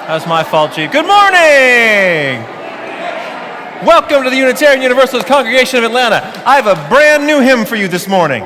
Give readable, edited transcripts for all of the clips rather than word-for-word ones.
That's my fault, G. Good morning! Welcome to the Unitarian Universalist Congregation of Atlanta. I have a brand new hymn for you this morning.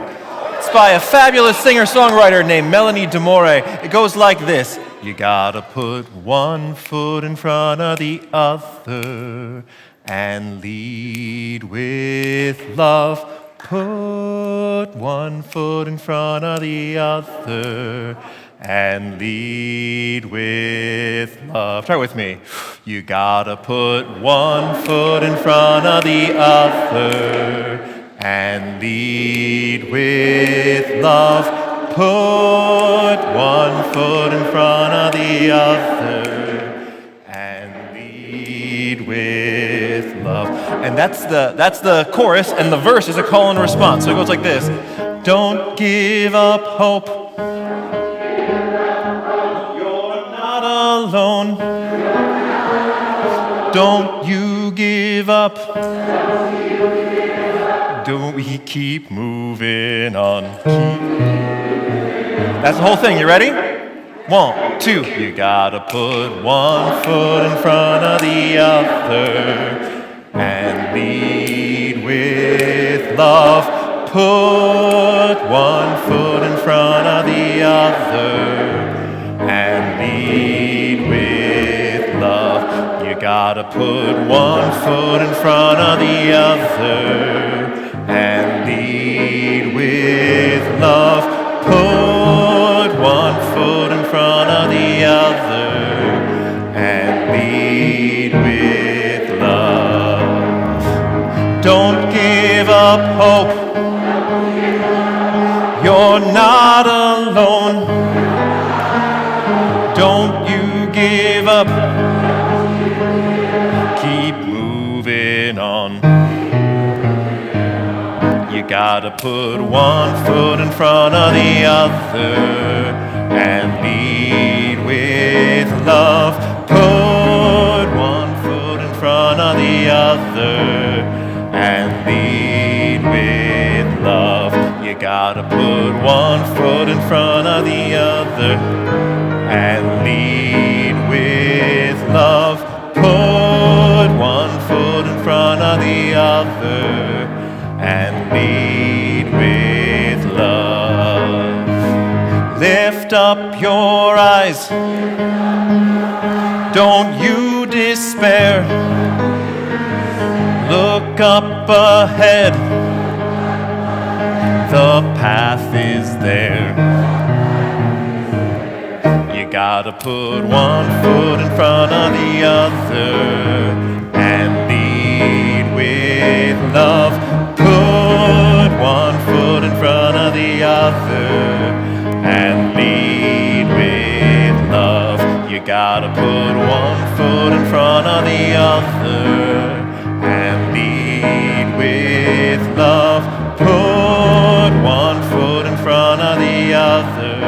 It's by a fabulous singer-songwriter named Melanie DeMore. It goes like this. You gotta put one foot in front of the other and lead with love. Put one foot in front of the other and lead with love. Try it with me. You gotta put one foot in front of the other and lead with love. Put one foot in front of the other and lead with love. And that's the chorus, and the verse is a call and response. So it goes like this. Don't give up hope. Alone. Don't you give up. Don't we keep moving on. That's the whole thing. You ready? 1, 2. You gotta put one foot in front of the other and lead with love. Put one foot in front of the other and lead with love. You gotta put one foot in front of the other and lead with love. Put one foot in front of the other and lead with love. Don't give up hope. You're not alone. Don't you give up. Keep moving on. You gotta put one foot in front of the other and lead with love. Put one foot in front of the other and lead with love. You gotta put one foot in front of the other and lead with love. Put one foot in front of the other and lead with love. Lift up your eyes. Don't you despair. Look up ahead. The path is there. You gotta put one foot in front of the other and lead with love. Put one foot in front of the other and lead with love. You gotta put one foot in front of the other and lead with love. Put one foot in front of the other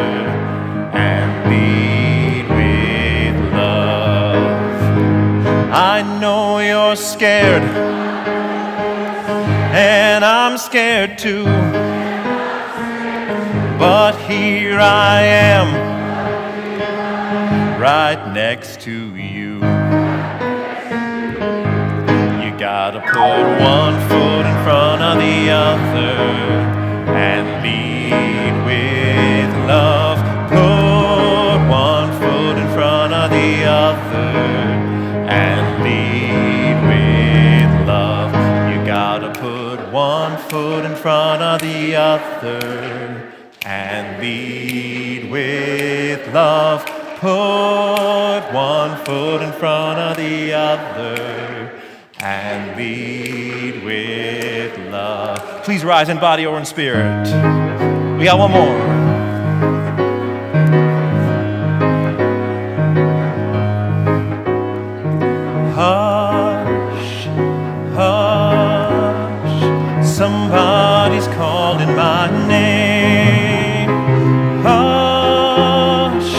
and lead with love. I know you're scared, and I'm scared too, but here I am, right next to you. You gotta put one foot in front of the other and lead with love. Put one foot in front of the other and lead with love. You gotta put one foot in front of the other and lead with love. Put one foot in front of the other and lead with love. Please rise in body or in spirit. We got one more. Hush, hush, somebody's calling my name. Hush,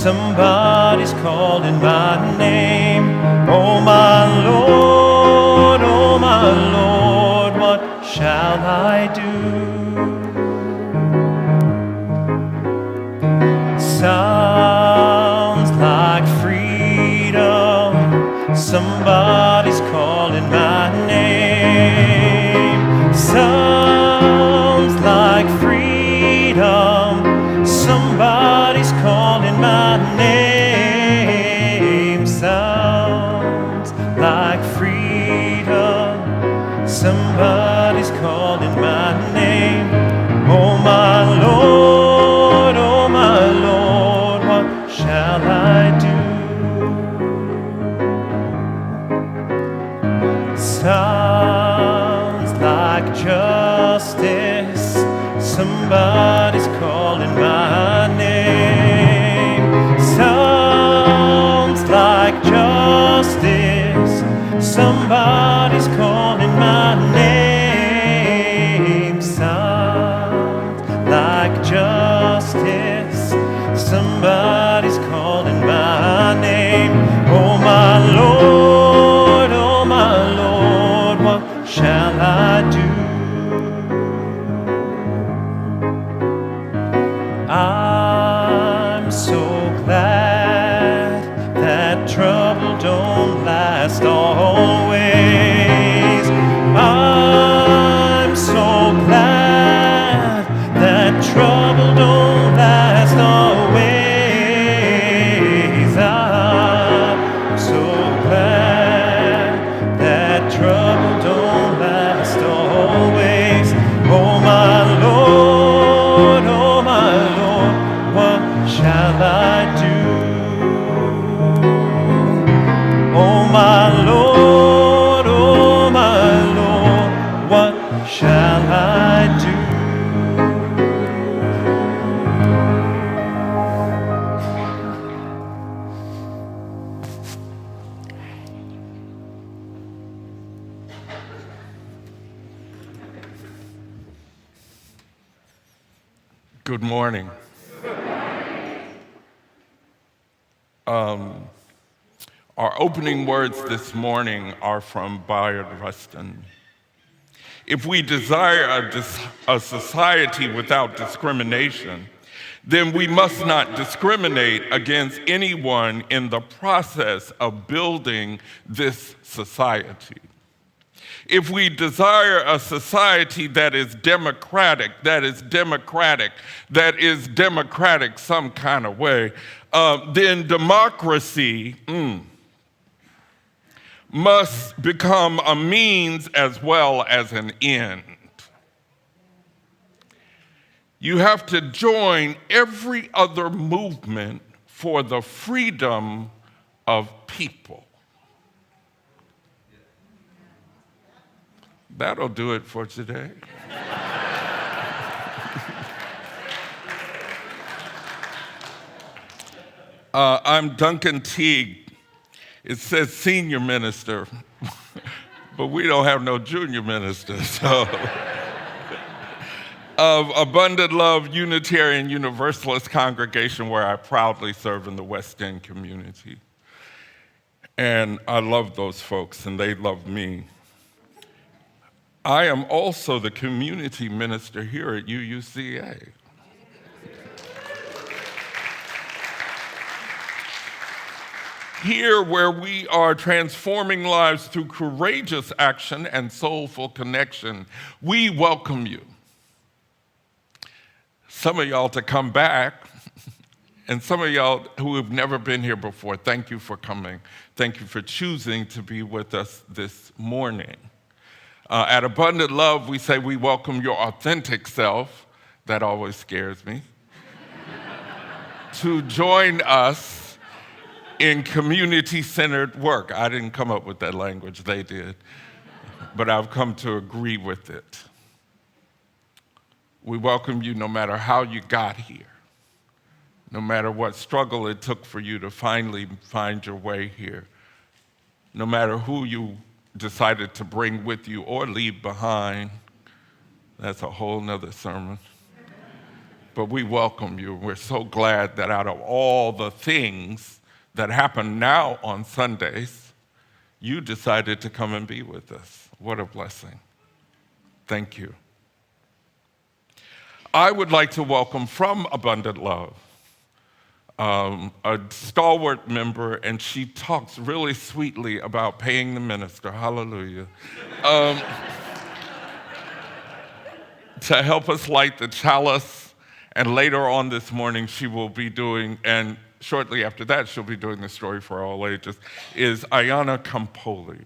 somebody's calling my name. Oh my Lord, what shall I do? Sounds like freedom, somebody's calling my name. Sounds like freedom, somebody's calling my name. Sounds like freedom, somebody's calling my name. Oh my Lord, what shall I do? Sounds like justice, somebody's calling my name. Sounds like justice, somebody's calling my name. Sounds like justice, somebody's calling my name. Oh my Lord, what shall I do? I'm so glad that trouble don't last always. I'm so glad that trouble don't last always. I'm so glad that trouble don't last always. Oh my Lord, what shall I do? Oh my Lord, what shall I do? Good morning. Our opening words this morning are from Bayard Rustin. If we desire a society without discrimination, then we must not discriminate against anyone in the process of building this society. If we desire a society that is democratic some kind of way, then democracy must become a means as well as an end. You have to join every other movement for the freedom of people. That'll do it for today. I'm Duncan Teague. It says senior minister, but we don't have no junior minister, so. Of Abundant Love Unitarian Universalist congregation where I proudly serve in the West End community. And I love those folks and they love me. I am also the community minister here at UUCA. Here, where we are transforming lives through courageous action and soulful connection, we welcome you. Some of y'all to come back, and some of y'all who have never been here before, thank you for coming. Thank you for choosing to be with us this morning. At Abundant Love, we say we welcome your authentic self, that always scares me, to join us in community-centered work. I didn't come up with that language, they did, but I've come to agree with it. We welcome you no matter how you got here, no matter what struggle it took for you to finally find your way here, no matter who you decided to bring with you or leave behind. That's a whole nother sermon. but we welcome you. We're so glad that out of all the things that happen now on Sundays, you decided to come and be with us. What a blessing. Thank you. I would like to welcome from Abundant Love a stalwart member, and she talks really sweetly about paying the minister, hallelujah, to help us light the chalice. And later on this morning, she will be doing, and shortly after that, she'll be doing the story for all ages, is Ayana Campoli.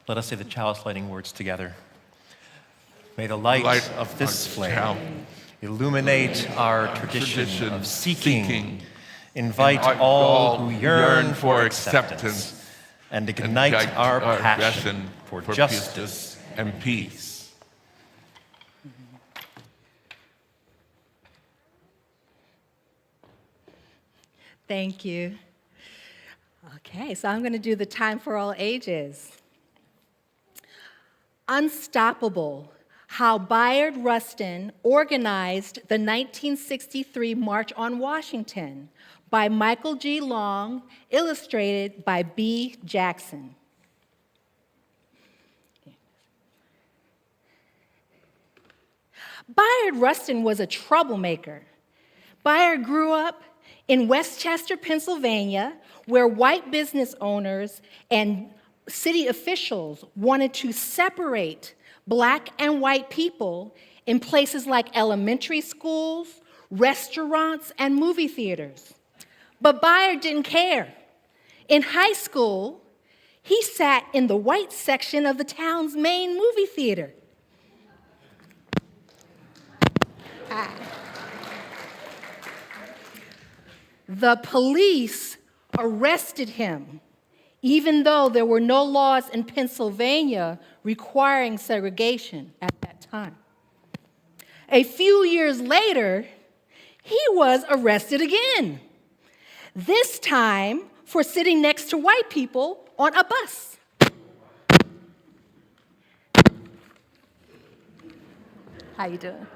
Let us say the chalice lighting words together. May the light of this flame illuminate our tradition of seeking, invite all who yearn for acceptance, and ignite our passion for justice and peace. Thank you. Okay, so I'm going to do the time for all ages. Unstoppable, how Bayard Rustin organized the 1963 March on Washington, by Michael G. Long, illustrated by B. Jackson. Bayard Rustin was a troublemaker. Bayard grew up in Westchester, Pennsylvania, where white business owners and city officials wanted to separate Black and white people in places like elementary schools, restaurants, and movie theaters. But Bayard didn't care. In high school, he sat in the white section of the town's main movie theater. The police arrested him, even though there were no laws in Pennsylvania requiring segregation at that time. A few years later, he was arrested again, this time for sitting next to white people on a bus. How you doing?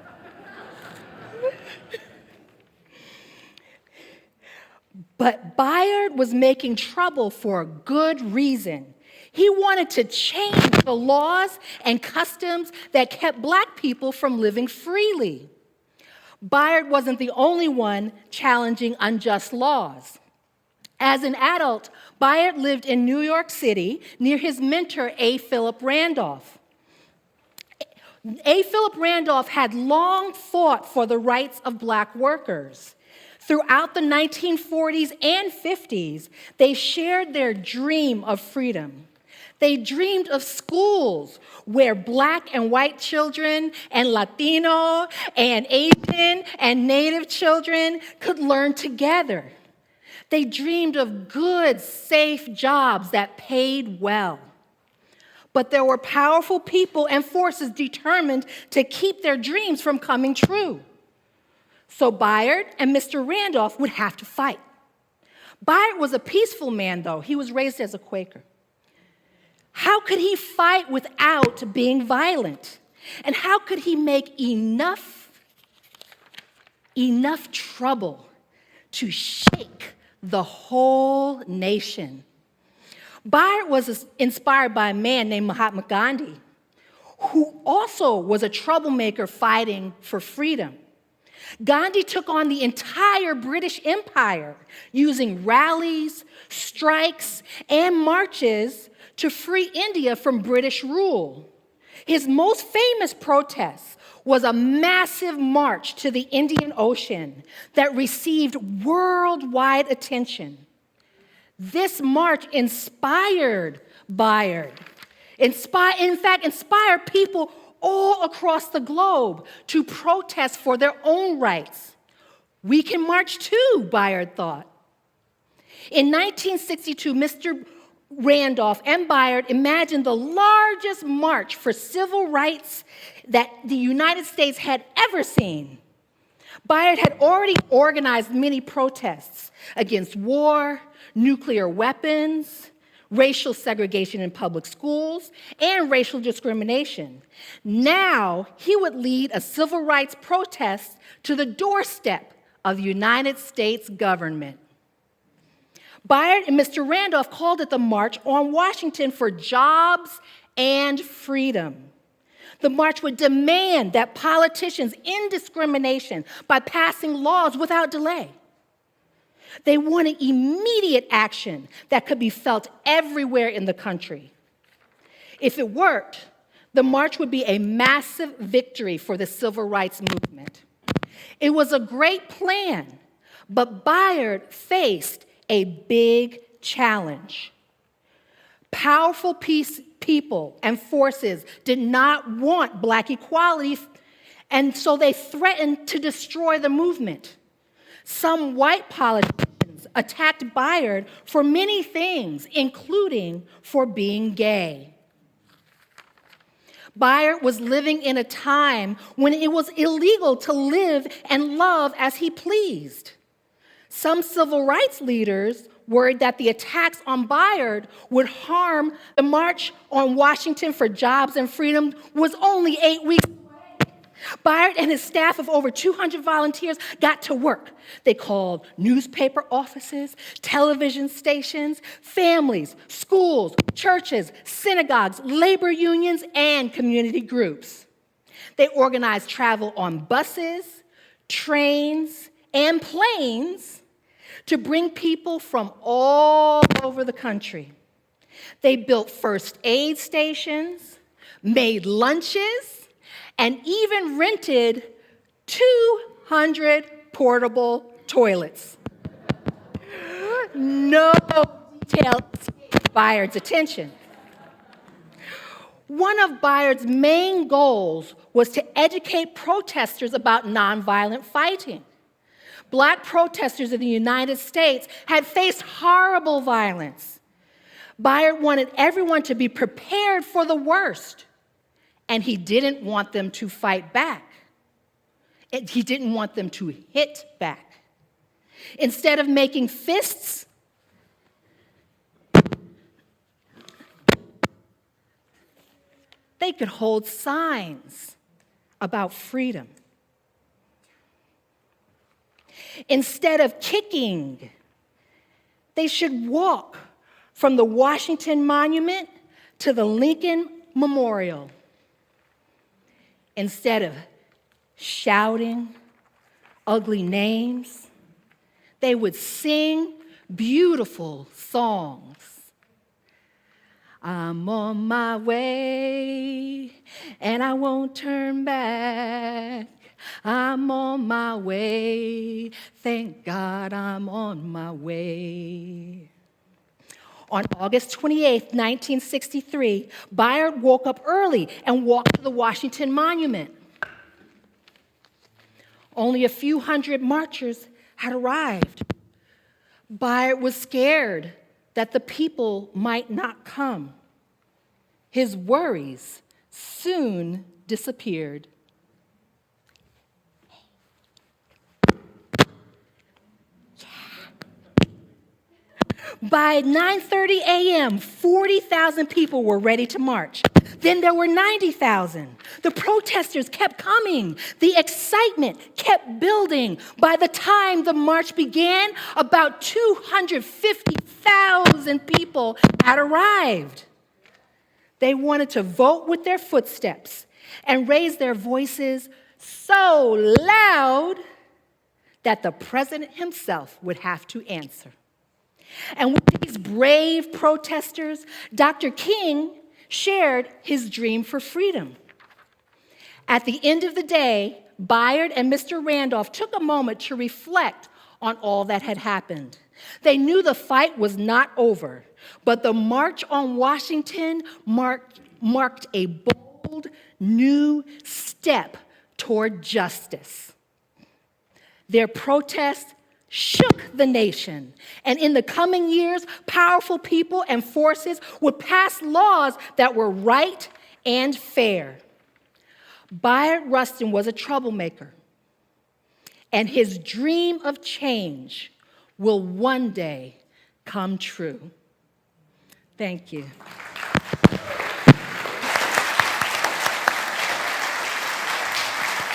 But Bayard was making trouble for a good reason. He wanted to change the laws and customs that kept Black people from living freely. Bayard wasn't the only one challenging unjust laws. As an adult, Bayard lived in New York City near his mentor, A. Philip Randolph. A. Philip Randolph had long fought for the rights of Black workers. Throughout the 1940s and 50s, they shared their dream of freedom. They dreamed of schools where Black and white children and Latino and Asian and Native children could learn together. They dreamed of good, safe jobs that paid well. But there were powerful people and forces determined to keep their dreams from coming true. So Bayard and Mr. Randolph would have to fight. Bayard was a peaceful man, though. He was raised as a Quaker. How could he fight without being violent? And how could he make enough trouble to shake the whole nation? Bayard was inspired by a man named Mahatma Gandhi, who also was a troublemaker fighting for freedom. Gandhi took on the entire British Empire using rallies, strikes, and marches to free India from British rule. His most famous protest was a massive march to the Indian Ocean that received worldwide attention. This march inspired Bayard. In fact, inspired people all across the globe to protest for their own rights. We can march too, Bayard thought. In 1962, Mr. Randolph and Bayard imagined the largest march for civil rights that the United States had ever seen. Bayard had already organized many protests against war, nuclear weapons, racial segregation in public schools, and racial discrimination. Now, he would lead a civil rights protest to the doorstep of the United States government. Bayard and Mr. Randolph called it the March on Washington for Jobs and Freedom. The march would demand that politicians end discrimination by passing laws without delay. They wanted immediate action that could be felt everywhere in the country. If it worked, the march would be a massive victory for the civil rights movement. It was a great plan, but Bayard faced a big challenge. Powerful people and forces did not want Black equality, and so they threatened to destroy the movement. Some white politicians attacked Bayard for many things, including for being gay. Bayard was living in a time when it was illegal to live and love as he pleased. Some civil rights leaders worried that the attacks on Bayard would harm the March on Washington for Jobs and Freedom was only 8 weeks away. Bayard and his staff of over 200 volunteers got to work. They called newspaper offices, television stations, families, schools, churches, synagogues, labor unions, and community groups. They organized travel on buses, trains, and planes to bring people from all over the country. They built first aid stations, made lunches, and even rented 200 portable toilets. No detail escaped Bayard's attention. One of Bayard's main goals was to educate protesters about nonviolent fighting. Black protesters in the United States had faced horrible violence. Bayard wanted everyone to be prepared for the worst, and he didn't want them to fight back. He didn't want them to hit back. Instead of making fists, they could hold signs about freedom. Instead of kicking, they should walk from the Washington Monument to the Lincoln Memorial. Instead of shouting ugly names, they would sing beautiful songs. I'm on my way, and I won't turn back. I'm on my way. Thank God I'm on my way. On August 28, 1963, Bayard woke up early and walked to the Washington Monument. Only a few hundred marchers had arrived. Bayard was scared that the people might not come. His worries soon disappeared. By 9:30 a.m., 40,000 people were ready to march. Then there were 90,000. The protesters kept coming. The excitement kept building. By the time the march began, about 250,000 people had arrived. They wanted to vote with their footsteps and raise their voices so loud that the president himself would have to answer. And with these brave protesters, Dr. King shared his dream for freedom. At the end of the day, Bayard and Mr. Randolph took a moment to reflect on all that had happened. They knew the fight was not over, but the March on Washington marked a bold new step toward justice. Their protest shook the nation. And in the coming years, powerful people and forces would pass laws that were right and fair. Bayard Rustin was a troublemaker, and his dream of change will one day come true. Thank you.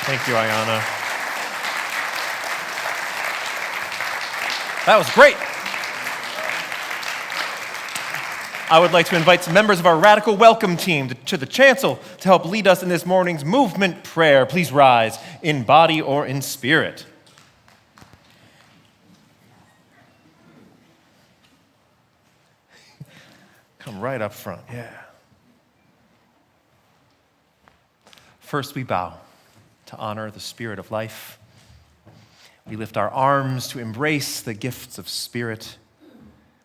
Thank you, Ayanna. That was great. I would like to invite some members of our Radical Welcome team to the chancel to help lead us in this morning's movement prayer. Please rise in body or in spirit. Come right up front, yeah. First, we bow to honor the spirit of life. We lift our arms to embrace the gifts of spirit.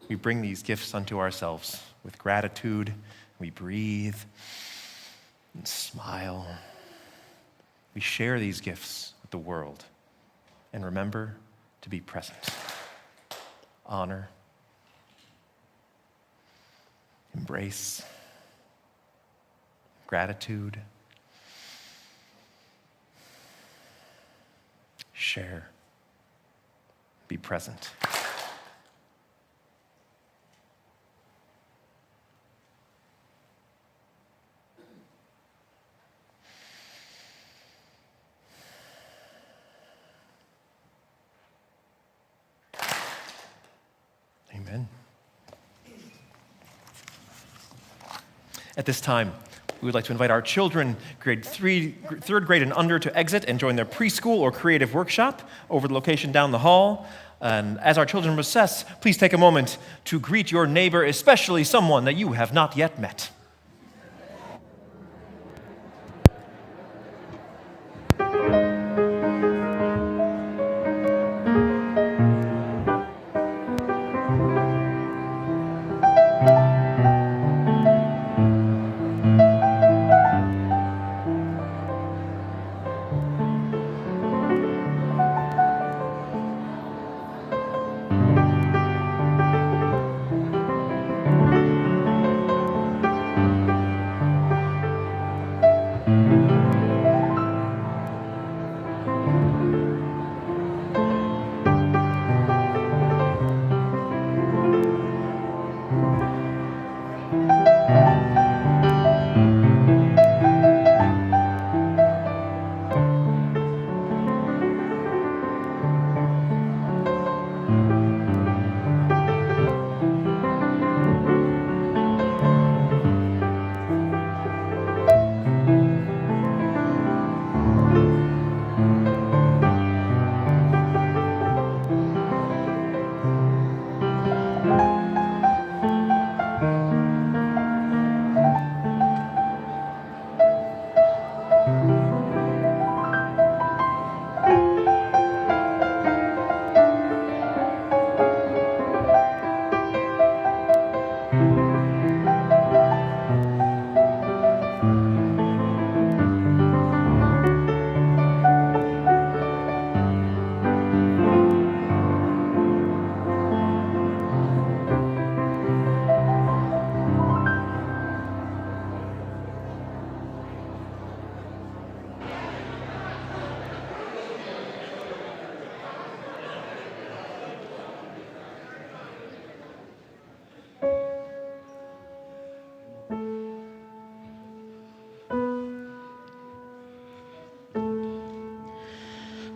We bring these gifts unto ourselves with gratitude. We breathe and smile. We share these gifts with the world and remember to be present. Honor, embrace, gratitude, share, be present. Amen. At this time, we would like to invite our children, third grade and under, to exit and join their preschool or creative workshop over the location down the hall. And as our children recess, please take a moment to greet your neighbor, especially someone that you have not yet met.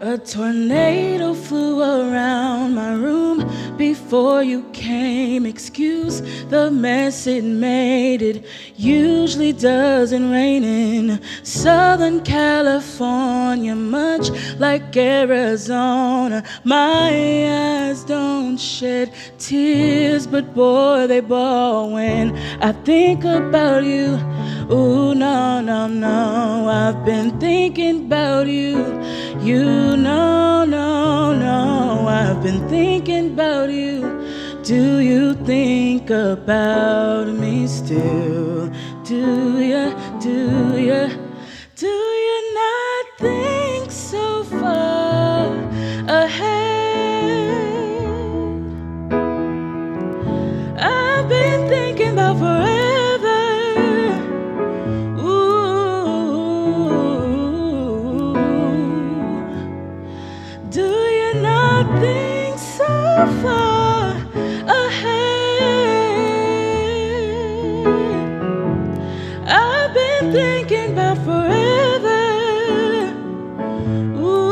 A tornado flew around my room before you came. Excuse the mess it made. It usually doesn't rain in Southern California, much like Arizona. My eyes don't shed tears, but boy, they bawl when I think about you. Ooh, no, no, no, I've been thinking about you. You know, no, no, I've been thinking about you. Do you think about me still? Do you not think so far ahead? far ahead. I've been thinking about forever. Ooh.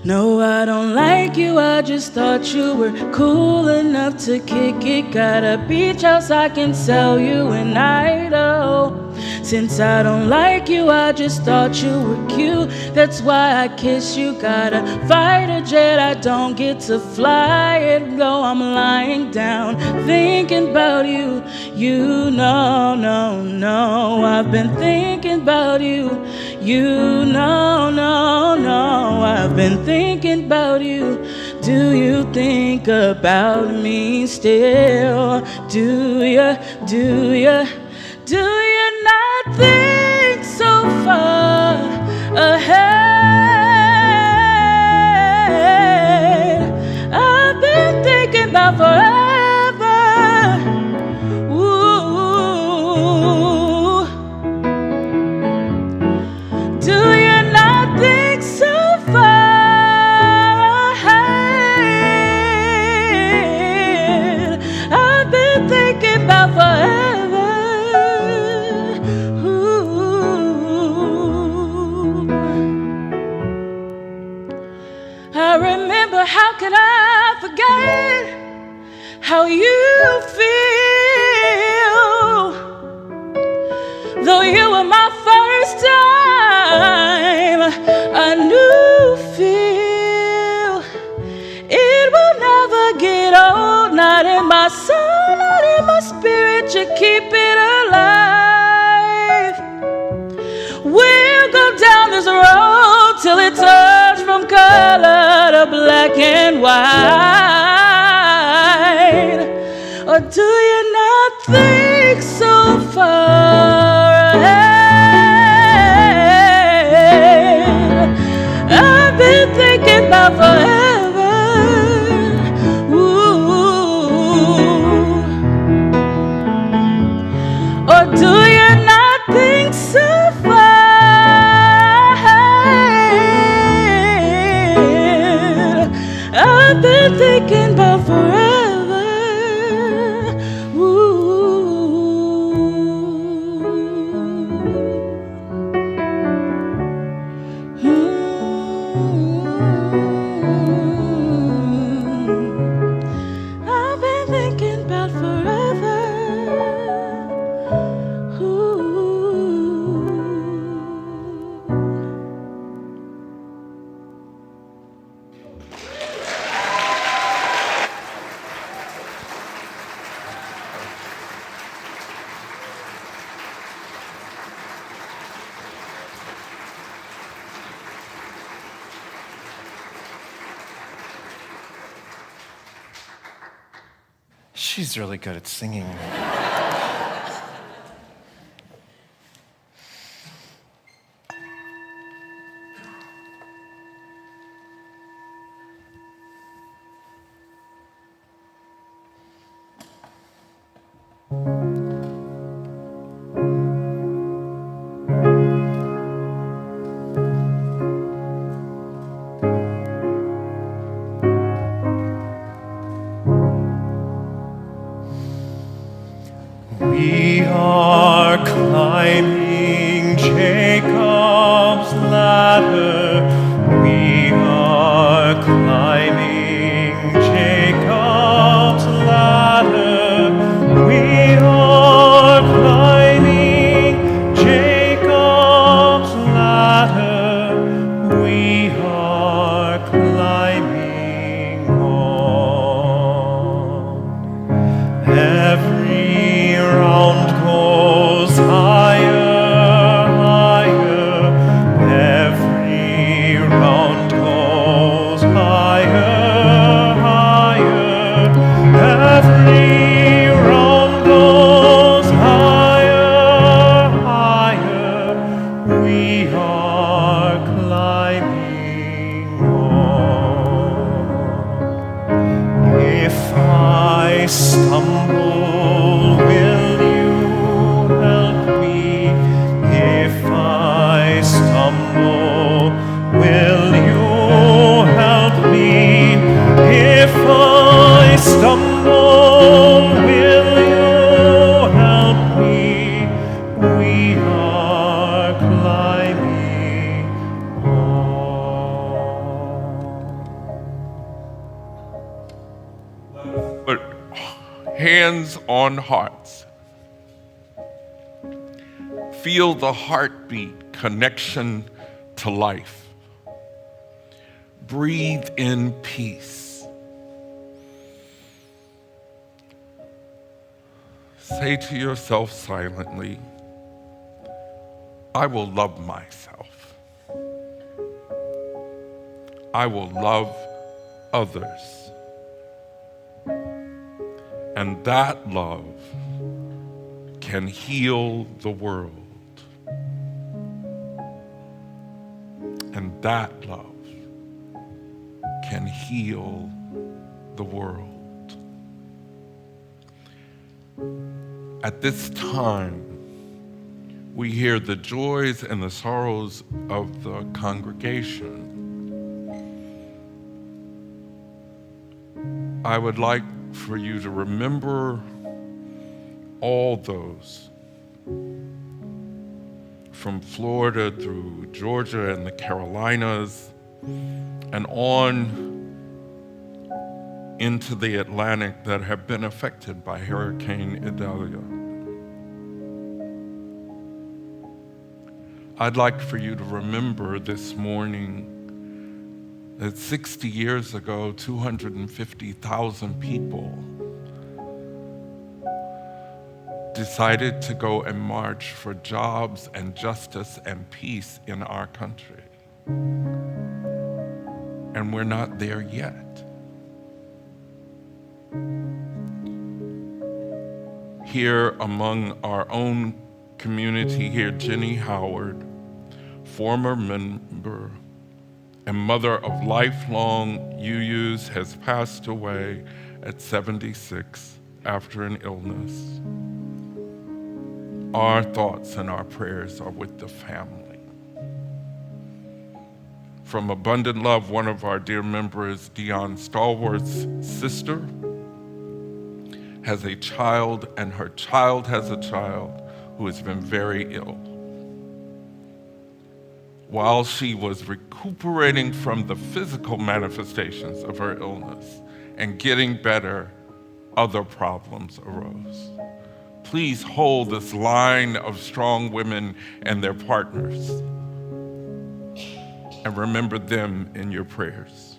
No, I don't like you, I just thought you were cool enough to kick it. Got a beach house I can sell you in Idaho. Since I don't like you, I just thought you were cute. That's why I kiss you. Got a fighter jet, I don't get to fly it. Though I'm lying down thinking about you. You know, no, I've been thinking about you. You know, no, I've been thinking about you. Do you think about me still? Do you not think so far ahead? I've been thinking about forever. Ooh. Do you not think so far ahead? I've been thinking about forever. How could I forget how you feel? Though you were my first time, a new feel. It will never get old, not in my soul, not in my spirit. You keep it alive. We'll go down this road till it turns from color to black and white. Or do you not think so far ahead? I've been thinking about forever. Ooh. Or do you not think so far? I've been thinking about forever. Ooh. I've been thinking about forever. She's really good at singing. We are climbing Jacob's ladder. We are climbing Jacob's ladder. We are climbing Jacob's ladder. We are climbing on. Every round goes higher, higher. Every round goes higher, higher. Every round goes higher, higher. We are climbing hands on hearts. Feel the heartbeat, connection to life. Breathe in peace. Say to yourself silently, I will love myself. I will love others. And that love can heal the world. And that love can heal the world. At this time, we hear the joys and the sorrows of the congregation. I would like for you to remember all those from Florida through Georgia and the Carolinas and on into the Atlantic that have been affected by Hurricane Idalia. I'd like for you to remember this morning that 60 years ago, 250,000 people decided to go and march for jobs and justice and peace in our country. And we're not there yet. Here among our own community here, Jenny Howard, former member and mother of lifelong UUs, has passed away at 76 after an illness. Our thoughts and our prayers are with the family. From Abundant Love, one of our dear members, Dion Stalwart's sister, has a child, and her child has a child who has been very ill. While she was recuperating from the physical manifestations of her illness and getting better, other problems arose. Please hold this line of strong women and their partners and remember them in your prayers.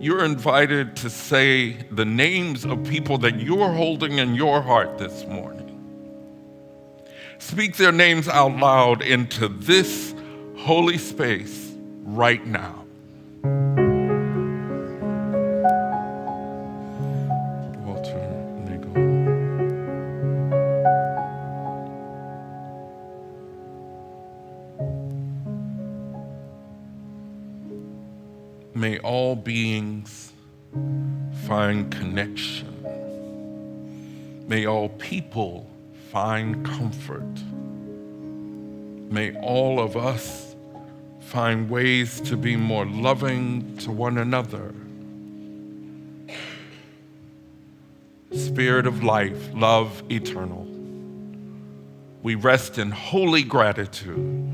You're invited to say the names of people that you're holding in your heart this morning. Speak their names out loud into this holy space right now. May all beings find connection. May all people find comfort. May all of us find ways to be more loving to one another. Spirit of life, love eternal, we rest in holy gratitude.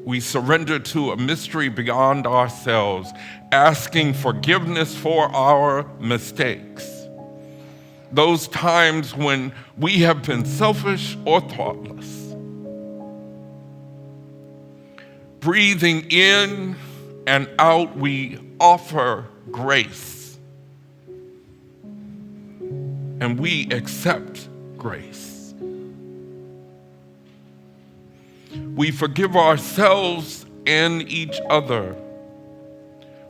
We surrender to a mystery beyond ourselves, asking forgiveness for our mistakes. Those times when we have been selfish or thoughtless. Breathing in and out, we offer grace. And we accept grace. We forgive ourselves and each other.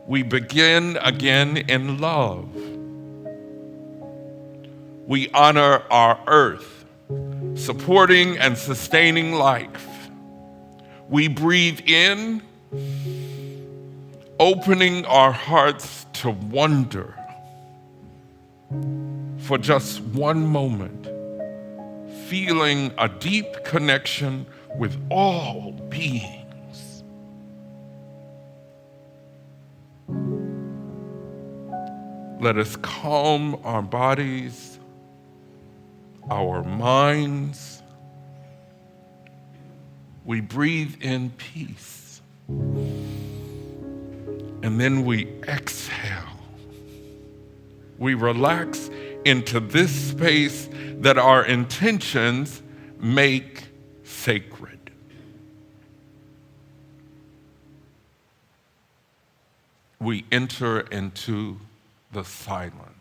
We begin again in love. We honor our earth, supporting and sustaining life. We breathe in, opening our hearts to wonder for just one moment, feeling a deep connection with all beings. Let us calm our bodies, our minds. We breathe in peace. And then we exhale. we relax into this space that our intentions make sacred. We enter into the silence.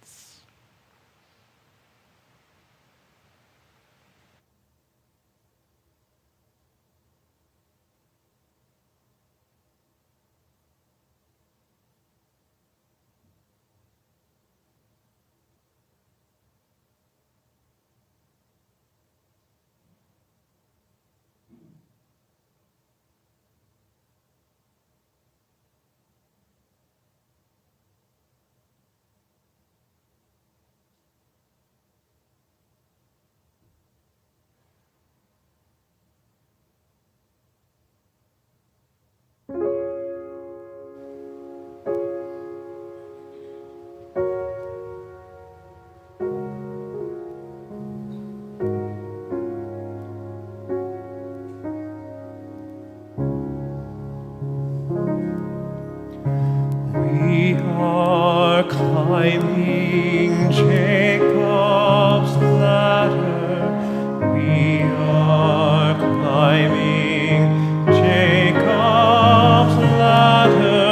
We are climbing Jacob's ladder. We are climbing Jacob's ladder.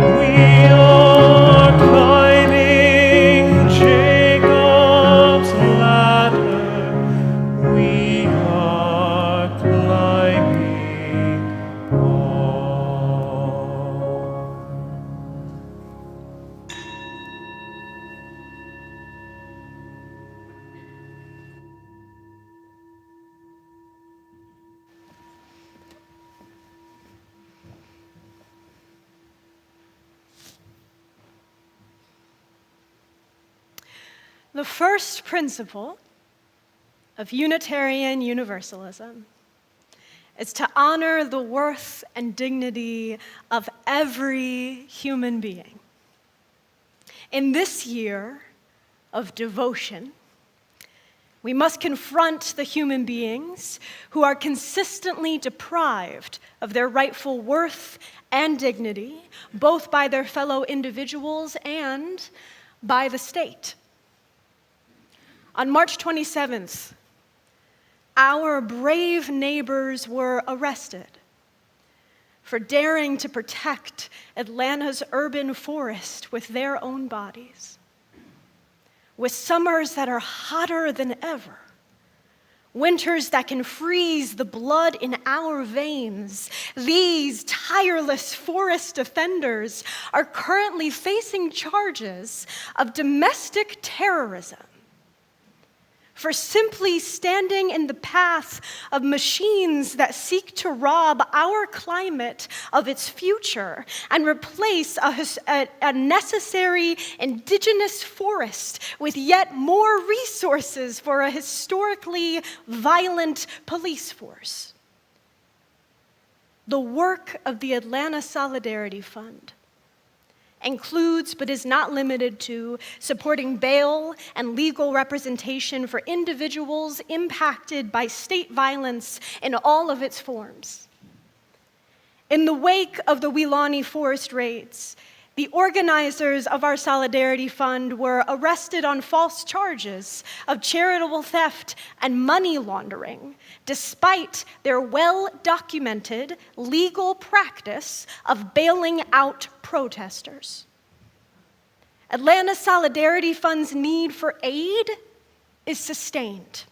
We are climbing Jacob's ladder. We are climbing on. The first principle of Unitarian Universalism is to honor the worth and dignity of every human being. In this year of devotion, we must confront the human beings who are consistently deprived of their rightful worth and dignity, both by their fellow individuals and by the state. On March 27th, our brave neighbors were arrested for daring to protect Atlanta's urban forest with their own bodies. With summers that are hotter than ever, winters that can freeze the blood in our veins, these tireless forest defenders are currently facing charges of domestic terrorism for simply standing in the path of machines that seek to rob our climate of its future and replace a necessary indigenous forest with yet more resources for a historically violent police force. The work of the Atlanta Solidarity Fund includes, but is not limited to, supporting bail and legal representation for individuals impacted by state violence in all of its forms. In the wake of the Weelaunee forest raids, the organizers of our Solidarity Fund were arrested on false charges of charitable theft and money laundering, despite their well-documented legal practice of bailing out protesters. Atlanta Solidarity Fund's need for aid is sustained.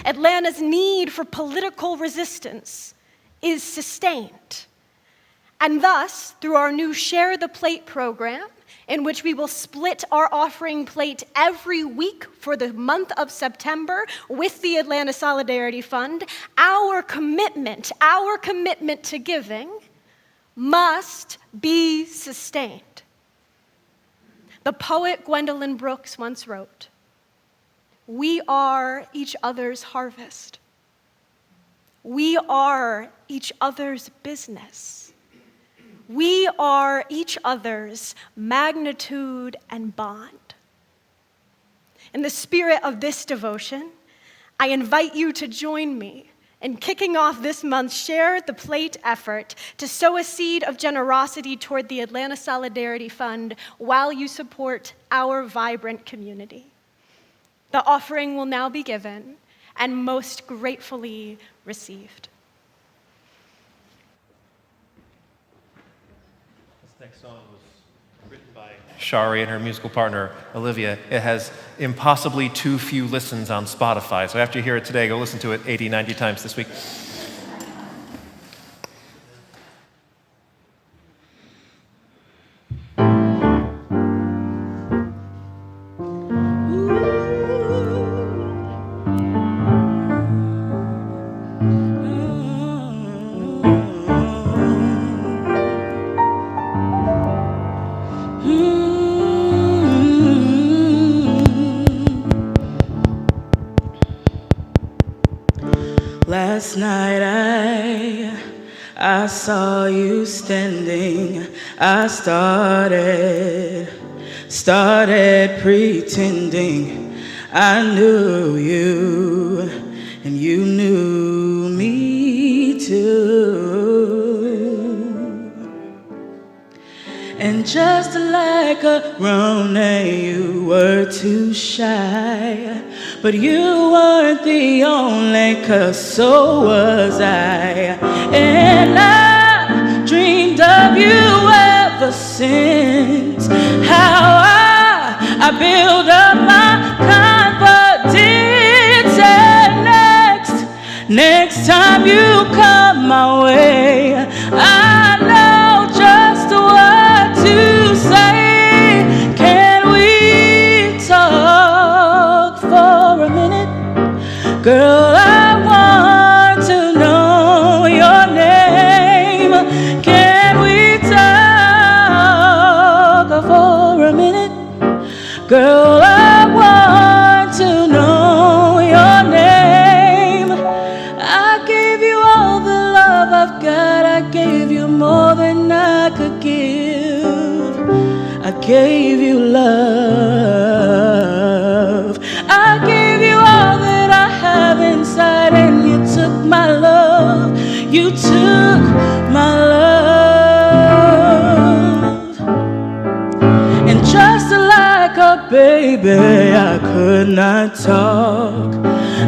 Atlanta's need for political resistance is sustained. And thus, through our new Share the Plate program, in which we will split our offering plate every week for the month of September with the Atlanta Solidarity Fund, our commitment to giving must be sustained. The poet Gwendolyn Brooks once wrote, "We are each other's harvest. We are each other's business. We are each other's magnitude and bond." In the spirit of this devotion, I invite you to join me And kicking off this month's Share the Plate effort to sow a seed of generosity toward the Atlanta Solidarity Fund while you support our vibrant community. The offering will now be given and most gratefully received. This next song was written by Chari and her musical partner, Olivia. It has impossibly too few listens on Spotify. So after you hear it today, go listen to it 80, 90 times this week. Last night I saw you standing. I started pretending I knew you, and you knew me too. And just like a Rona, you were too shy. But you weren't the only, 'cause so was I. And I dreamed of you ever since. How I built up my confidence. And next time you come my way, I know just what to say. Can we talk for a minute? Girl, I want to know your name. Can we talk for a minute? Girl, I want to know your name. I gave you all the love I've got. I gave you more than I could give. I gave you love. I gave you all that I have inside, and you took my love. You took my love. And just like a baby, I could not talk.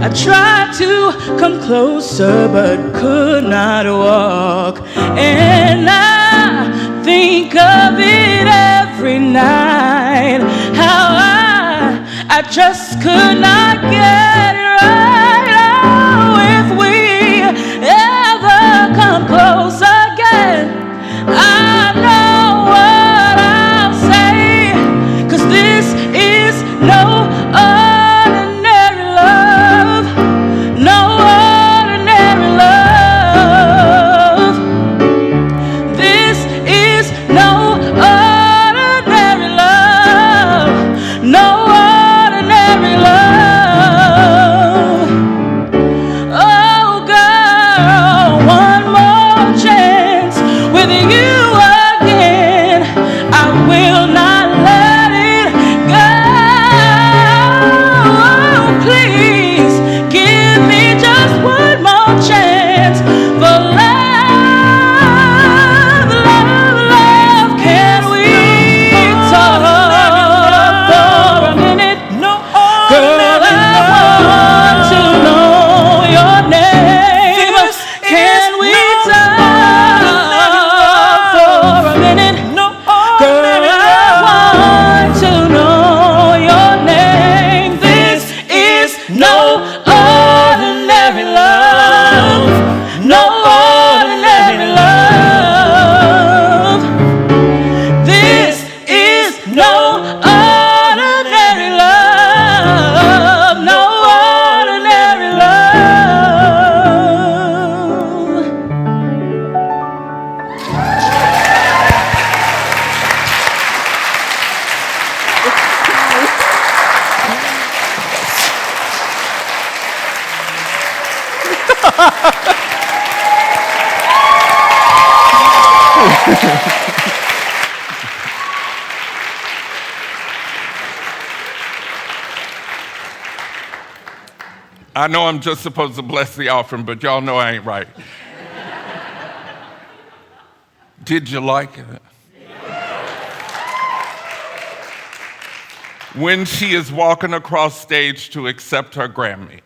I tried to come closer, but could not walk. And I think of it every night, how I just could not get it right. Oh, if we ever come close again, I know what I'll say. 'Cause this is no ordinary love. No ordinary love. This is no ordinary love. No ordinary love. Oh girl, one more chance with you again. I will not let it go. Please give me just one more chance for love, love, love. Can we talk for a minute? No Girl, I want to know your name. Can we talk for a minute? No Girl, I want to know your name. This is no ordinary love. No ordinary love. This is no ordinary love. No ordinary love. I know I'm just supposed to bless the offering, but y'all know I ain't right. Did you like it? When she is walking across stage to accept her Grammy,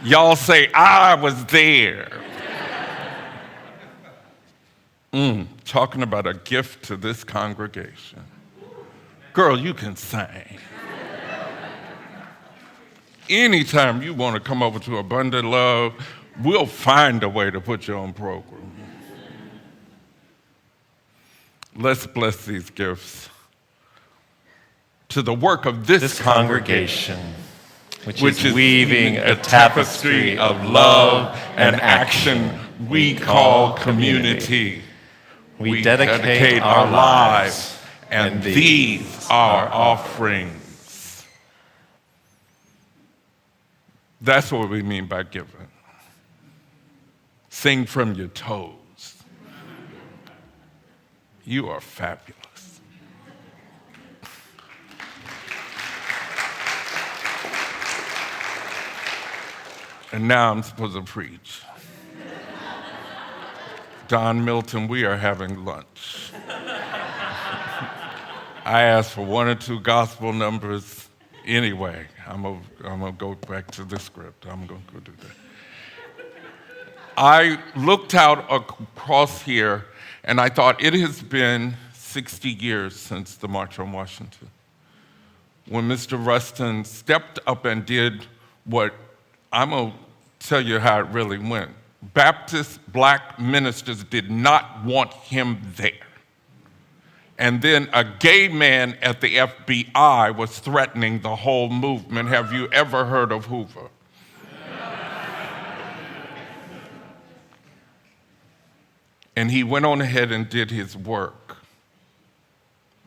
y'all say, I was there. Talking about a gift to this congregation. Girl, you can sing. Anytime you want to come over to Abundant Love, we'll find a way to put you on program. Let's bless these gifts to the work of this congregation, which is weaving a tapestry of love and action we call community. We dedicate our lives, and these are offerings. That's what we mean by giving. Sing from your toes. You are fabulous. And now I'm supposed to preach. Don Milton, we are having lunch. I asked for 1 or 2 gospel numbers. Anyway, I'm gonna go back to the script. I'm gonna go do that. I looked out across here and I thought it has been 60 years since the March on Washington, when Mr. Rustin stepped up and did what, I'm gonna tell you how it really went. Baptist black ministers did not want him there. And then a gay man at the FBI was threatening the whole movement. Have you ever heard of Hoover? And he went on ahead and did his work.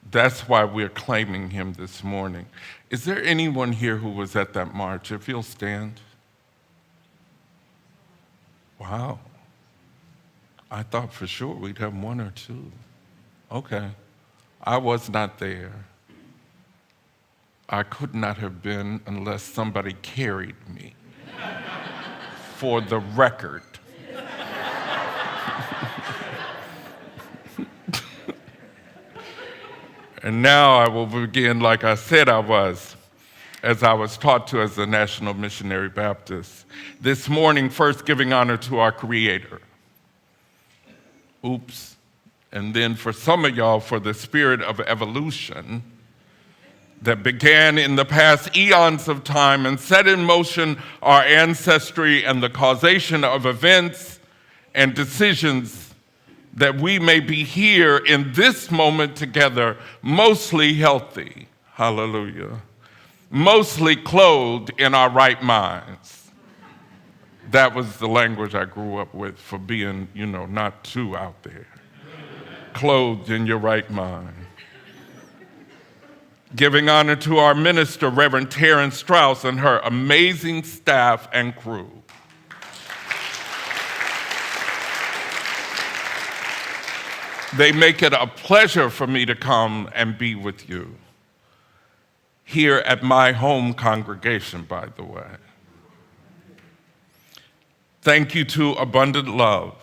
That's why we're claiming him this morning. Is there anyone here who was at that march? If you'll stand. Wow. I thought for sure we'd have 1 or 2. Okay. I was not there. I could not have been unless somebody carried me. For the record. And now I will begin like I said I was, as I was taught to as a National Missionary Baptist. This morning, first giving honor to our Creator. Oops. And then for some of y'all, for the spirit of evolution that began in the past eons of time and set in motion our ancestry and the causation of events and decisions that we may be here in this moment together, mostly healthy, hallelujah, mostly clothed in our right minds. That was the language I grew up with for being, not too out there. Clothed in your right mind. Giving honor to our minister, Reverend Terrence Strauss, and her amazing staff and crew. They make it a pleasure for me to come and be with you. Here at my home congregation, by the way. Thank you to Abundant Love,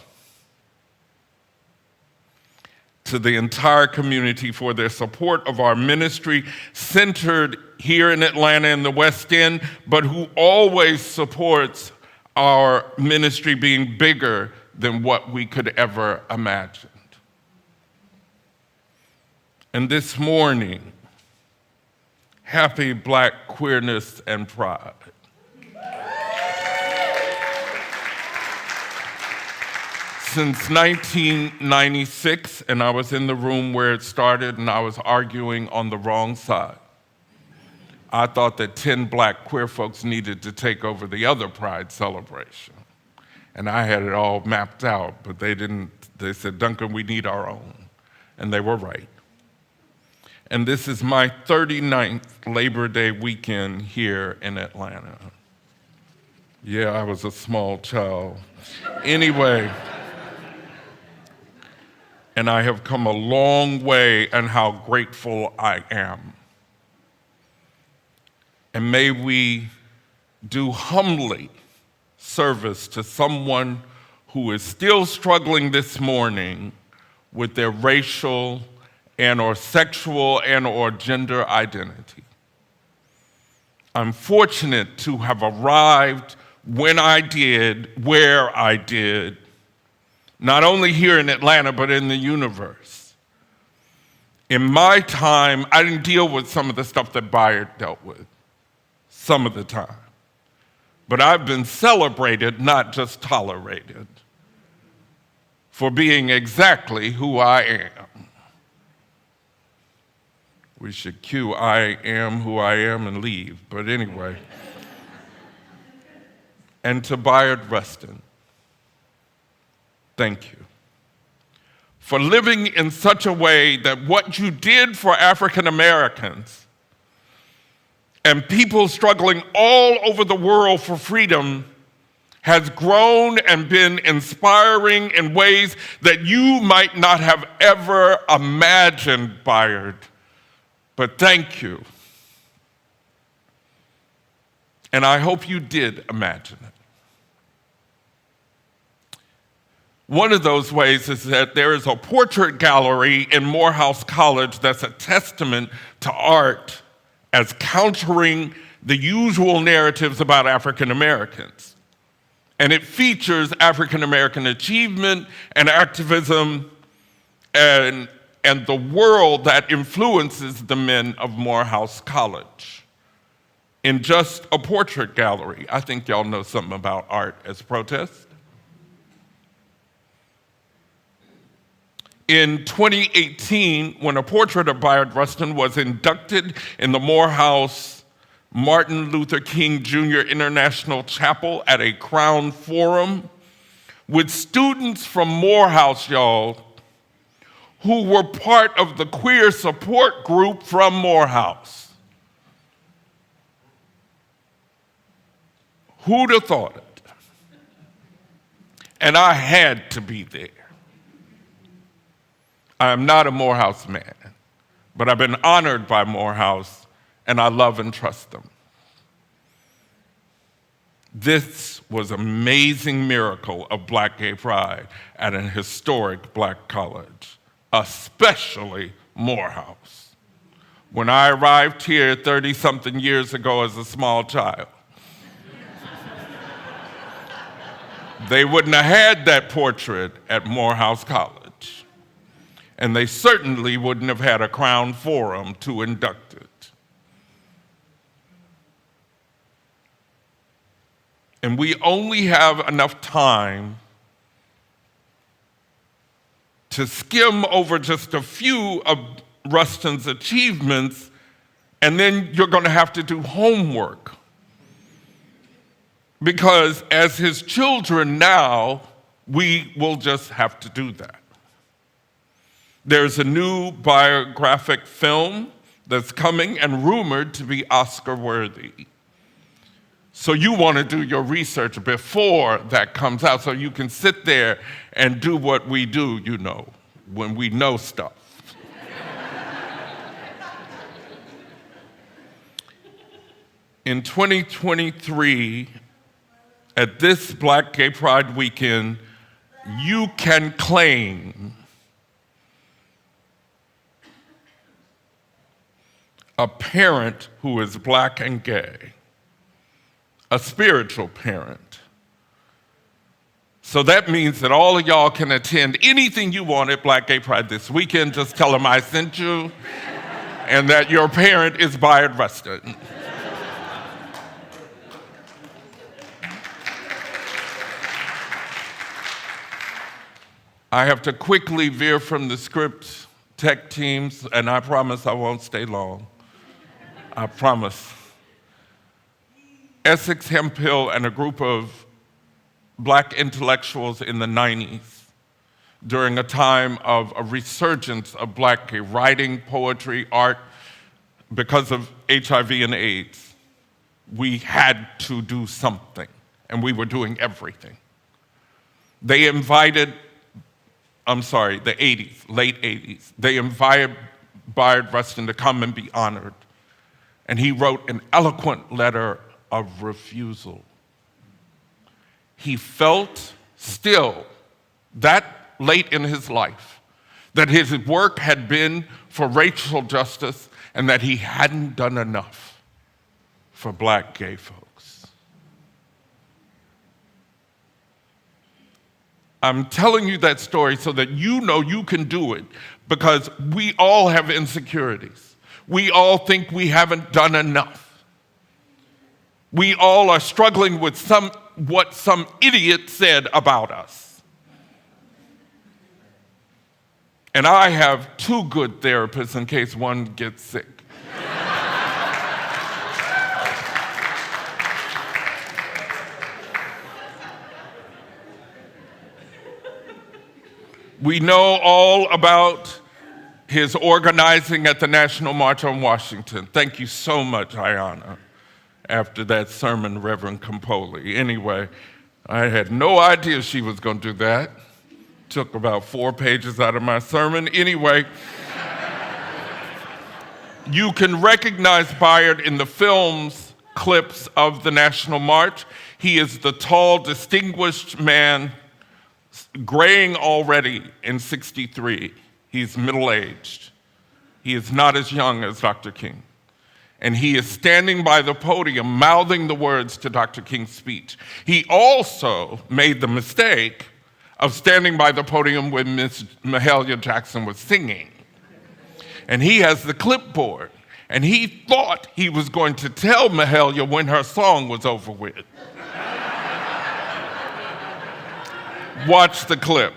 to the entire community for their support of our ministry centered here in Atlanta in the West End, but who always supports our ministry being bigger than what we could ever imagine. And this morning, happy Black queerness and pride. Since 1996, and I was in the room where it started, and I was arguing on the wrong side. I thought that 10 Black queer folks needed to take over the other pride celebration. And I had it all mapped out, but they didn't. They said, Duncan, we need our own. And they were right. And this is my 39th Labor Day weekend here in Atlanta. Yeah, I was a small child. Anyway, and I have come a long way, and how grateful I am. And may we do humbly service to someone who is still struggling this morning with their racial and or sexual and or gender identity. I'm fortunate to have arrived when I did, where I did, not only here in Atlanta, but in the universe. In my time, I didn't deal with some of the stuff that Bayard dealt with, some of the time. But I've been celebrated, not just tolerated, for being exactly who I am. We should cue I am who I am and leave, but anyway. And to Bayard Rustin, thank you for living in such a way that what you did for African Americans and people struggling all over the world for freedom has grown and been inspiring in ways that you might not have ever imagined, Bayard. But thank you. And I hope you did imagine it. One of those ways is that there is a portrait gallery in Morehouse College that's a testament to art as countering the usual narratives about African Americans. And it features African American achievement and activism and the world that influences the men of Morehouse College. In just a portrait gallery, I think y'all know something about art as protest. In 2018, when a portrait of Bayard Rustin was inducted in the Morehouse Martin Luther King Jr. International Chapel at a Crown Forum, with students from Morehouse, y'all, who were part of the queer support group from Morehouse. Who'd have thought it? And I had to be there. I am not a Morehouse man, but I've been honored by Morehouse, and I love and trust them. This was an amazing miracle of Black gay pride at an historic Black college, especially Morehouse. When I arrived here 30-something years ago as a small child, they wouldn't have had that portrait at Morehouse College. And they certainly wouldn't have had a Crown Forum to induct it. And we only have enough time to skim over just a few of Rustin's achievements, and then you're going to have to do homework. Because as his children now, we will just have to do that. There's a new biographic film that's coming and rumored to be Oscar-worthy. So you want to do your research before that comes out so you can sit there and do what we do, you know, when we know stuff. In 2023, at this Black Gay Pride weekend, you can claim a parent who is Black and gay, a spiritual parent. So that means that all of y'all can attend anything you want at Black Gay Pride this weekend. Just tell them I sent you and that your parent is Bayard Rustin. I have to quickly veer from the script, tech teams, and I promise I won't stay long. I promise. Essex Hemphill and a group of Black intellectuals in the 90s, during a time of a resurgence of Black gay writing, poetry, art, because of HIV and AIDS, we had to do something, and we were doing everything. They invited, the 80s, late 80s, they invited Bayard Rustin to come and be honored. And he wrote an eloquent letter of refusal. He felt still that late in his life that his work had been for racial justice and that he hadn't done enough for black gay folks. I'm telling you that story so that you know you can do it, because we all have insecurities. We all think we haven't done enough. We all are struggling with what some idiot said about us. And I have two good therapists in case one gets sick. We know all about his organizing at the National March on Washington. Thank you so much, Ayanna, after that sermon, Reverend Campoli. Anyway, I had no idea she was going to do that. Took about 4 pages out of my sermon. Anyway, you can recognize Bayard in the film's clips of the National March. He is the tall, distinguished man, graying already in 63. He's middle-aged. He is not as young as Dr. King. And he is standing by the podium mouthing the words to Dr. King's speech. He also made the mistake of standing by the podium when Miss Mahalia Jackson was singing. And he has the clipboard. And he thought he was going to tell Mahalia when her song was over with. Watch the clip.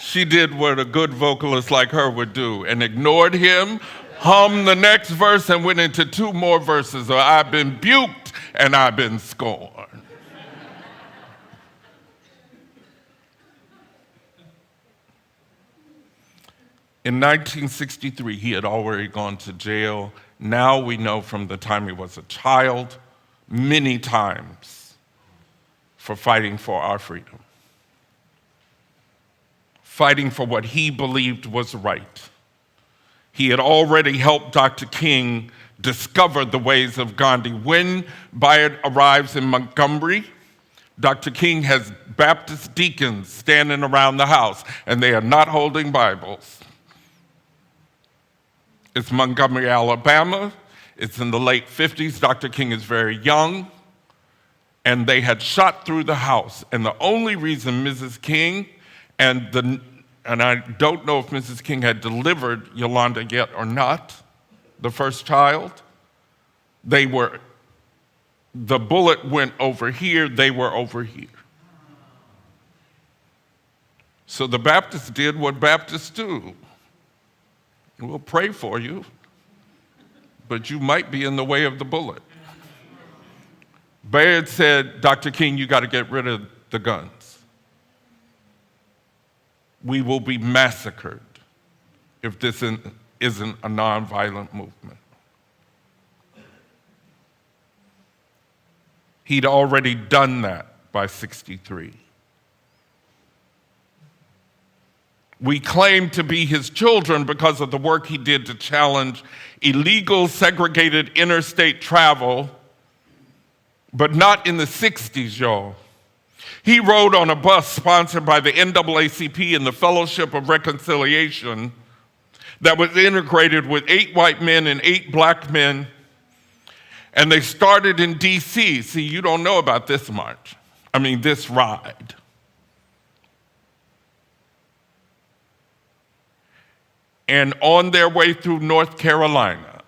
She did what a good vocalist like her would do and ignored him, hummed the next verse, and went into 2 more verses of I've been buked and I've been scorned. In 1963, he had already gone to jail. Now we know from the time he was a child, many times, for fighting for our freedom. Fighting for what he believed was right. He had already helped Dr. King discover the ways of Gandhi. When Bayard arrives in Montgomery, Dr. King has Baptist deacons standing around the house, and they are not holding Bibles. It's Montgomery, Alabama. It's in the late 50s. Dr. King is very young, and they had shot through the house. And the only reason Mrs. King and I don't know if Mrs. King had delivered Yolanda yet or not, the first child, the bullet went over here, they were over here. So the Baptists did what Baptists do. We'll pray for you, but you might be in the way of the bullet. Bayard said, Dr. King, you got to get rid of the guns. We will be massacred if this isn't a nonviolent movement. He'd already done that by 63. We claim to be his children because of the work he did to challenge illegal segregated interstate travel, but not in the 60s, y'all. He rode on a bus sponsored by the NAACP and the Fellowship of Reconciliation that was integrated with 8 white men and 8 black men, and they started in DC. See, you don't know about this this ride. And on their way through North Carolina,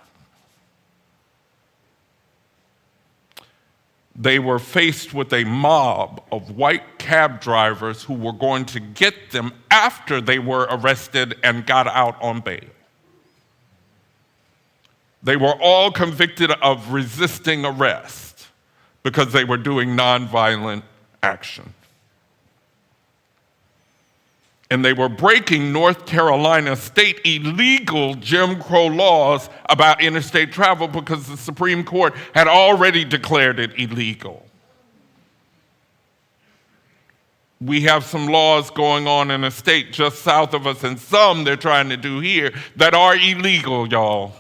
they were faced with a mob of white cab drivers who were going to get them after they were arrested and got out on bail. They were all convicted of resisting arrest because they were doing nonviolent action. And they were breaking North Carolina state illegal Jim Crow laws about interstate travel because the Supreme Court had already declared it illegal. We have some laws going on in a state just south of us, and some they're trying to do here that are illegal, y'all.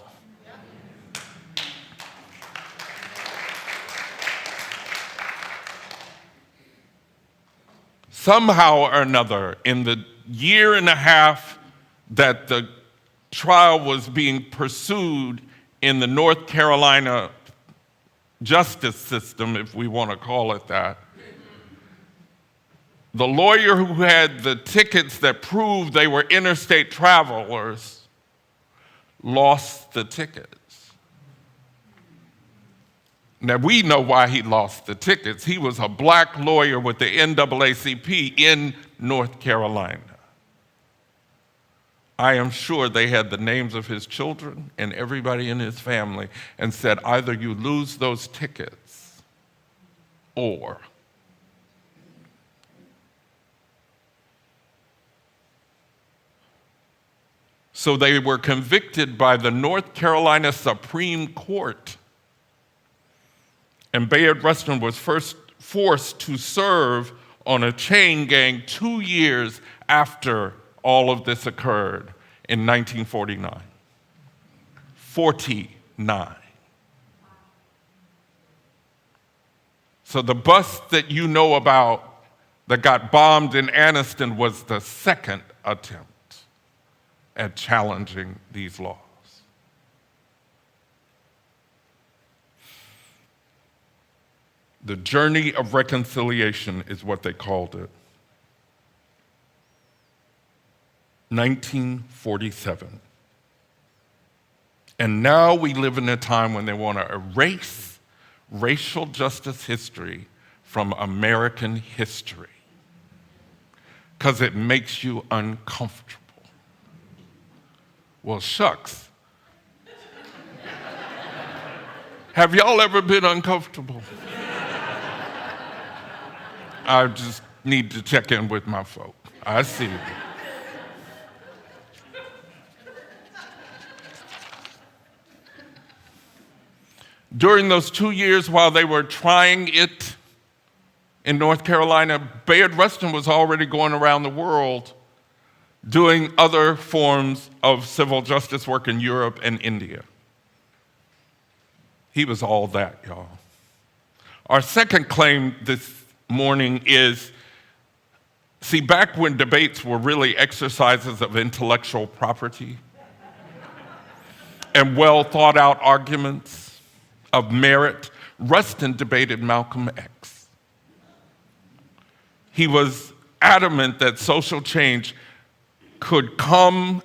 somehow or another, in the year and a half that the trial was being pursued in the North Carolina justice system, if we want to call it that, the lawyer who had the tickets that proved they were interstate travelers lost the tickets. Now, we know why he lost the tickets. He was a black lawyer with the NAACP in North Carolina. I am sure they had the names of his children and everybody in his family and said, either you lose those tickets or. So they were convicted by the North Carolina Supreme Court. And Bayard Rustin was first forced to serve on a chain gang 2 years after all of this occurred in 1949. 49. So the bus that you know about that got bombed in Anniston was the second attempt at challenging these laws. The journey of reconciliation is what they called it. 1947. And now we live in a time when they want to erase racial justice history from American history because it makes you uncomfortable. Well, shucks. Have y'all ever been uncomfortable? I just need to check in with my folk. I see you. During those 2 years while they were trying it in North Carolina, Bayard Rustin was already going around the world doing other forms of civil justice work in Europe and India. He was all that, y'all. Our second claim this morning is, see, back when debates were really exercises of intellectual property and well thought out arguments of merit, Rustin debated Malcolm X. He was adamant that social change could come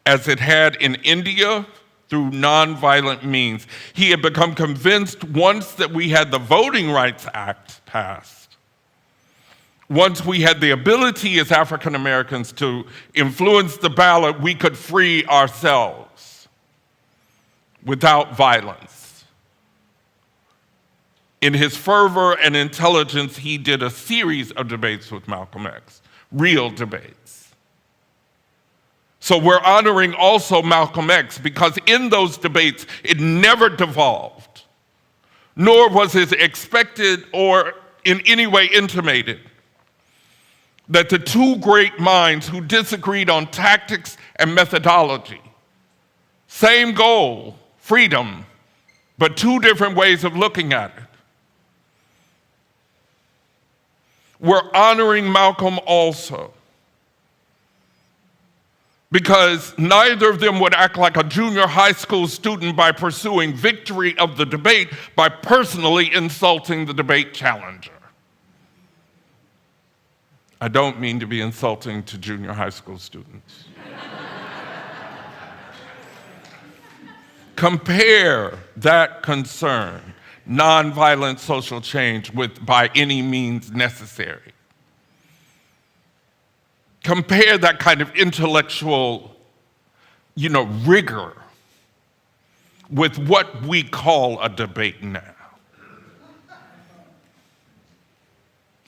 as it had in India through nonviolent means. He had become convinced once that we had the Voting Rights Act passed, once we had the ability as African Americans to influence the ballot, we could free ourselves without violence. In his fervor and intelligence, he did a series of debates with Malcolm X, real debates. So we're honoring also Malcolm X because in those debates, it never devolved, nor was it expected or in any way intimated that the two great minds who disagreed on tactics and methodology, same goal, freedom, but two different ways of looking at it. We're honoring Malcolm also because neither of them would act like a junior high school student by pursuing victory of the debate by personally insulting the debate challenger. I don't mean to be insulting to junior high school students. Compare that concern, nonviolent social change, with by any means necessary. Compare that kind of intellectual, rigor with what we call a debate now.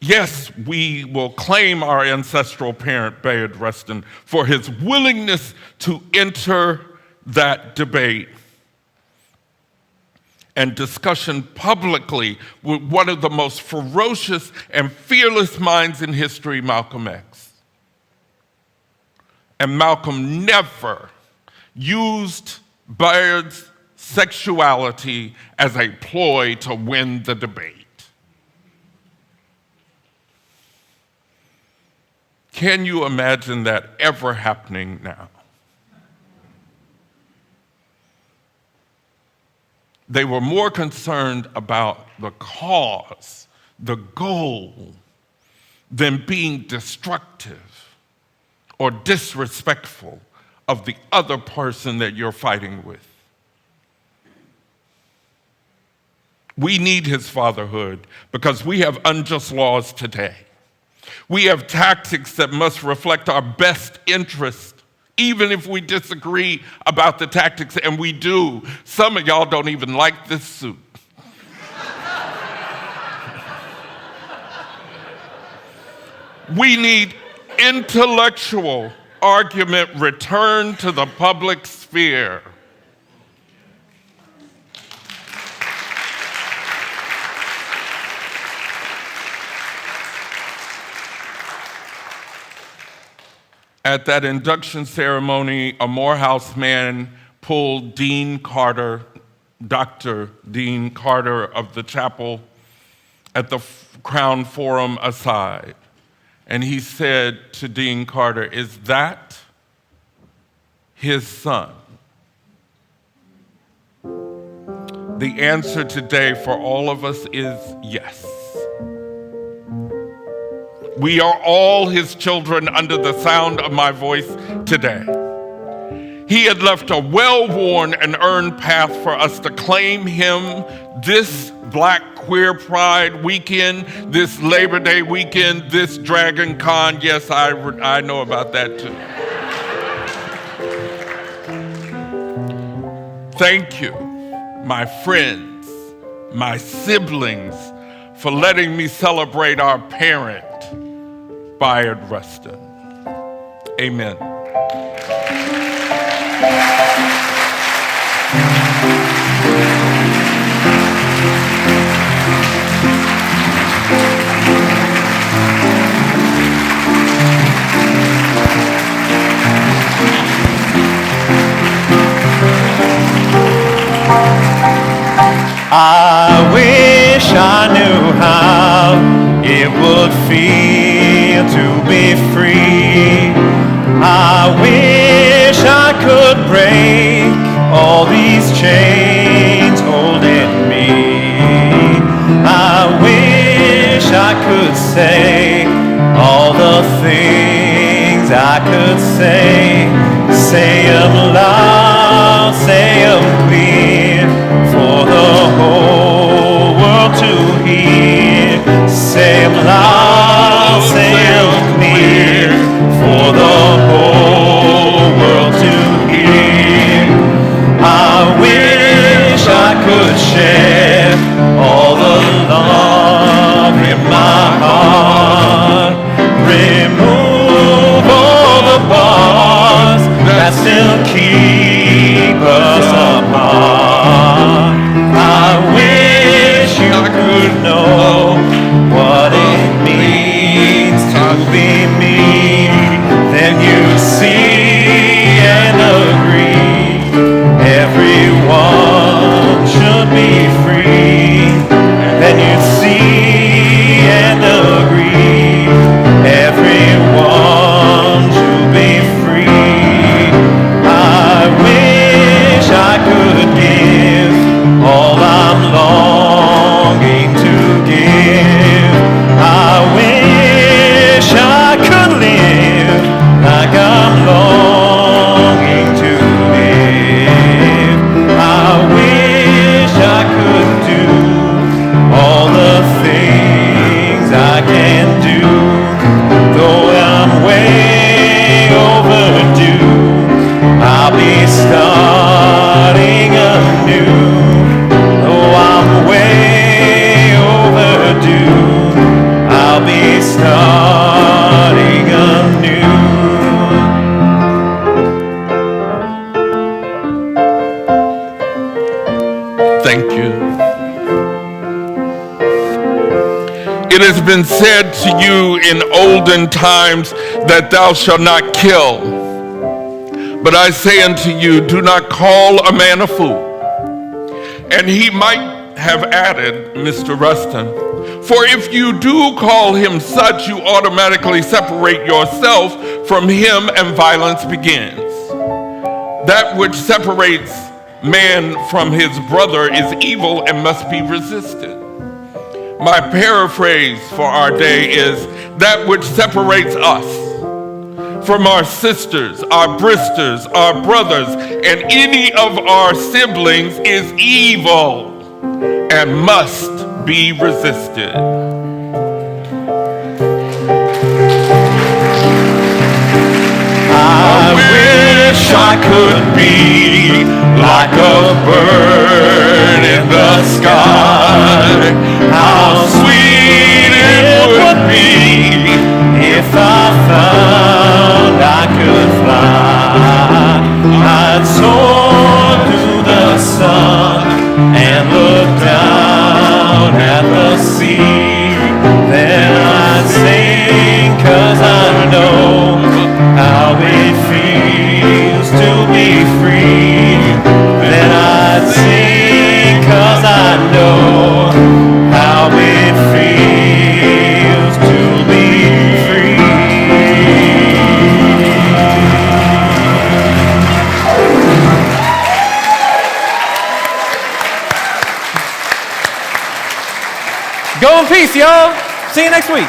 Yes, we will claim our ancestral parent, Bayard Rustin, for his willingness to enter that debate and discussion publicly with one of the most ferocious and fearless minds in history, Malcolm X. And Malcolm never used Bayard's sexuality as a ploy to win the debate. Can you imagine that ever happening now? They were more concerned about the cause, the goal, than being destructive or disrespectful of the other person that you're fighting with. We need his fatherhood because we have unjust laws today. We have tactics that must reflect our best interest, even if we disagree about the tactics, and we do. Some of y'all don't even like this suit. We need intellectual argument returned to the public sphere. At that induction ceremony, a Morehouse man pulled Dean Carter, Dr. Dean Carter of the chapel at the Crown Forum aside. And he said to Dean Carter, "Is that his son?" The answer today for all of us is yes. We are all his children under the sound of my voice today. He had left a well-worn and earned path for us to claim him this Black Queer Pride weekend, this Labor Day weekend, this Dragon Con. Yes, I know about that too. Thank you, my friends, my siblings, for letting me celebrate our parent, Bayard Rustin. Amen. I wish I knew how it would feel to be free. I wish I could break all these chains holding me. I wish I could say all the things I could say. Say 'em loud, say 'em clear, for the whole world to hear. Say 'em loud, say 'em clear, for the whole world to hear. I wish I could share all the love in my heart. Remove all the bars that still keep us apart. I wish you could know what it means to be me. Then you see and agree everyone should be free. Then you see and agree everyone should be free. I wish I could give all I'm longing to give. I wish I could live like I'm longing to live. I wish I could do all the things I can do, though I'm way overdue. I'll be starting anew. Though I'm way overdue, I'll be starting anew. Thank you. It has been said to you in olden times that thou shalt not kill. But I say unto you, do not call a man a fool. And he might have added, Mr. Rustin, For if you do call him such, you automatically separate yourself from him and violence begins. That which separates man from his brother is evil and must be resisted. My paraphrase for our day is, that which separates us from our sisters, our bristers, our brothers, and any of our siblings is evil and must be resisted. I wish I could be like a bird in the sky. How sweet it would be if I found I could fly. I'd soar through the sun and look down at the sea. Then I'd sing 'cause I know how it feels to be free. Then I'd sing 'cause I know how it feels to be free. Go in peace, y'all. See you next week.